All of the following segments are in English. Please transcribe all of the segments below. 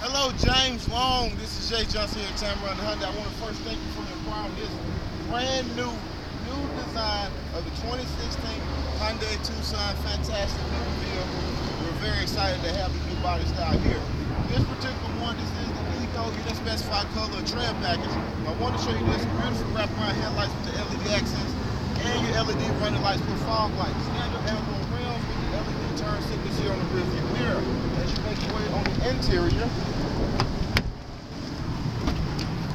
Hello, James Long. This is Jay Johnson here at Tameron Hyundai. I want to first thank you for inquiring this brand new design of the 2016 Hyundai Tucson. Fantastic new vehicle. We're very excited to have the new body style here. This particular one, this is the Eco unit specified color tread package. I want to show you this beautiful wraparound headlights with the LED accents and your LED running lights with fog lights. Standard alloy rims with the LED turn signals here on the rear view mirror. As you make your way on the interior,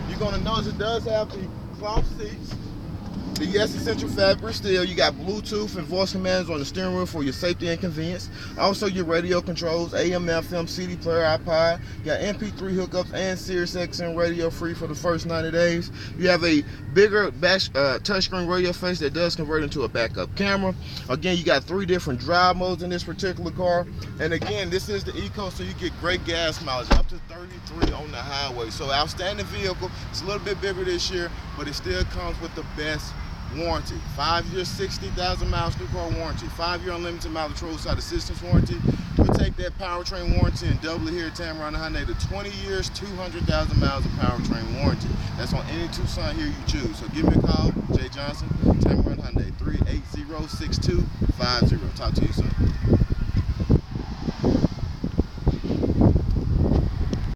you're going to notice it does have the cloth seats. The yes essential fabric steel. You got Bluetooth and voice commands on the steering wheel for your safety and convenience. Also your radio controls, AM, FM, CD player, iPod. You got MP3 hookups and Sirius XM radio free for the first 90 days. You have a bigger touchscreen radio face that does convert into a backup camera. Again, you got 3 different drive modes in this particular car. And again, this is the Eco, so you get great gas mileage, up to 33 on the highway. So outstanding vehicle. It's a little bit bigger this year, but it still comes with the best warranty. 5 years, 60,000 miles new car warranty. 5-year unlimited mileage roadside assistance warranty. We'll take that powertrain warranty and double it here at Tameron Hyundai to 20 years, 200,000 miles of powertrain warranty. That's on any Tucson here you choose. So give me a call, Jay Johnson, Tameron Hyundai, 380-6250. Talk to you soon.